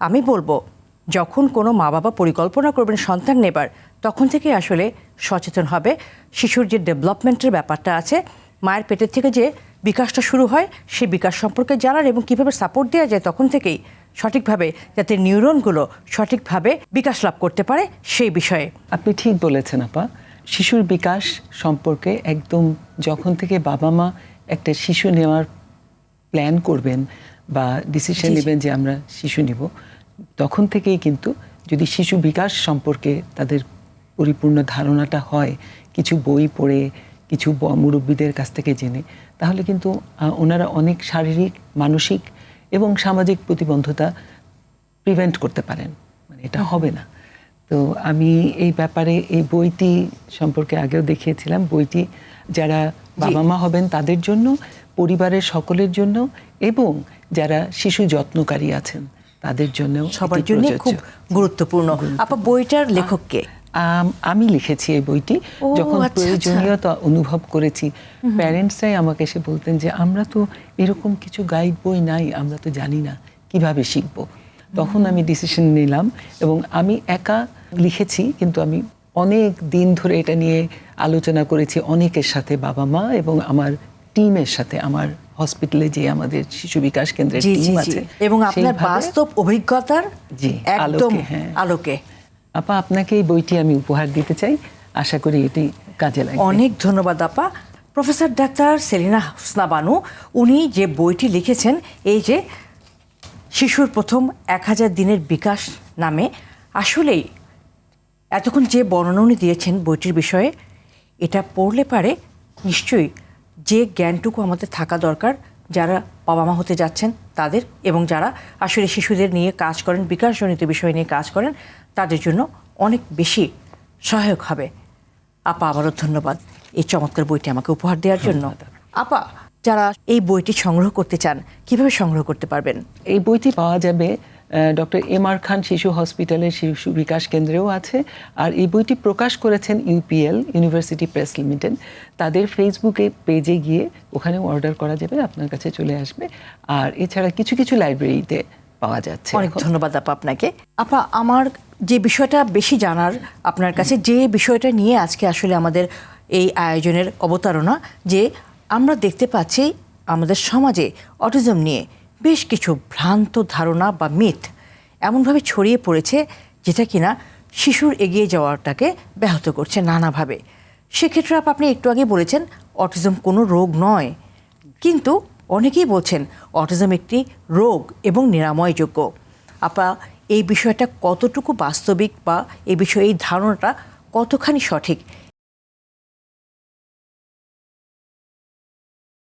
আমি বলবো যখন কোনো মা বাবা পরিকল্পনা করবেন সন্তান নেবার, তখন থেকে আসলে সচেতন হবে। শিশুর যে ডেভেলপমেন্টের ব্যাপারটা আছে, মায়ের পেটের থেকে যে বিকাশটা শুরু হয়, সেই বিকাশ সম্পর্কে জানার এবং কীভাবে সাপোর্ট দেওয়া যায় তখন থেকেই সঠিকভাবে, যাতে নিউরনগুলো সঠিকভাবে বিকাশ লাভ করতে পারে সেই বিষয়ে। আপনি ঠিক বলেছেন আপা। শিশুর বিকাশ সম্পর্কে একদম যখন থেকে বাবা মা একটা শিশু নেওয়ার প্ল্যান করবেন বা ডিসিশন নেবেন যে আমরা শিশু নিব, তখন থেকেই কিন্তু যদি শিশু বিকাশ সম্পর্কে তাদের পরিপূর্ণ ধারণাটা হয়, কিছু বই পড়ে, কিছু মুরব্বীদের কাছ থেকে জেনে, তাহলে কিন্তু ওনারা অনেক শারীরিক, মানসিক এবং সামাজিক প্রতিবন্ধতা প্রিভেন্ট করতে পারেন, মানে এটা হবে না। তো আমি এই ব্যাপারে এই বইটি সম্পর্কে আগেও দেখিয়েছিলাম। বইটি যারা বাবা মা হবেন তাদের জন্য, পরিবারের সকলের জন্য এবং যারা শিশু যত্নকারী আছেন তাদের জন্য, সবার জন্য খুব গুরুত্বপূর্ণ। আপা, বইটার লেখক কে? আমি লিখেছি এই বইটি। যখন প্রয়োজনীয়তা অনুভব করেছি, প্যারেন্টসরাই আমাকে এসে বলতেন যে আমরা তো এরকম কিছু গাইড বই নাই, আমরা তো জানি না কিভাবে শিখবো। তখন আমি ডিসিশন নিলাম এবং আমি একা লিখেছি, কিন্তু আমি অনেক দিন ধরে এটা নিয়ে আলোচনা করেছি অনেকের সাথে, বাবা মা এবং আমার টিমের সাথে, আমার হসপিটালে যে আমাদের শিশু বিকাশ কেন্দ্রের টিম আছে, এবং আপনার বাস্তব অভিজ্ঞতার একদম আলোকে। আপা, আপনাকে এই বইটি আমি উপহার দিতে চাই, আশা করি এটি কাজে লাগবে। অনেক ধন্যবাদ আপা। প্রফেসর ডাক্তার সেলিনা হোসনা বানু, উনি যে বইটি লিখেছেন, এই যে শিশুর প্রথম 1000 দিনের বিকাশ নামে, আসলেই এতক্ষণ যে বর্ণনা উনি দিয়েছেন বইটির বিষয়ে, এটা পড়লে পারে নিশ্চয়ই যে জ্ঞানটুকু আমাদের থাকা দরকার যারা বাবা মা হতে যাচ্ছেন তাদের, এবং যারা আসলে শিশুদের নিয়ে কাজ করেন, বিকাশজনিত বিষয় নিয়ে কাজ করেন, তাদের জন্য অনেক বেশি সহায়ক হবে। আপা, আবারও ধন্যবাদ এই চমৎকার বইটি আমাকে উপহার দেওয়ার জন্য। আপা, যারা এই বইটি সংগ্রহ করতে চান কিভাবে সংগ্রহ করতে পারবেন? এই বইটি পাওয়া যাবে ডক্টর এম.আর. খান শিশু হসপিটালের শিশু বিকাশ কেন্দ্রেও আছে। আর এই বইটি প্রকাশ করেছেন ইউপিএল, ইউনিভার্সিটি প্রেস লিমিটেড। তাদের ফেসবুকে পেজে গিয়ে ওখানেও অর্ডার করা যাবে, আপনার কাছে চলে আসবে। আর এছাড়া কিছু কিছু লাইব্রেরিতে পাওয়া যাচ্ছে। অনেক ধন্যবাদ আপা আপনাকে। আপা, আমার যে বিষয়টা বেশি জানার আপনার কাছে, যে বিষয়টা নিয়ে আজকে আসলে আমাদের এই আয়োজনের অবতারণা, যে আমরা দেখতে পাচ্ছি আমাদের সমাজে অটিজম নিয়ে বেশ কিছু ভ্রান্ত ধারণা বা মিথ এমনভাবে ছড়িয়ে পড়েছে, যেটা কিনা শিশুর এগিয়ে যাওয়াটাকে ব্যাহত করছে নানাভাবে। সেক্ষেত্রে আপনি একটু আগে বলেছেন অটিজম কোনো রোগ নয়, কিন্তু অনেকেই বলছেন অটিজম একটি রোগ এবং নিরাময়যোগ্য। আপা, এই বিষয়টা কতটুকু বাস্তবিক বা এই বিষয়ে এই ধারণাটা কতখানি সঠিক,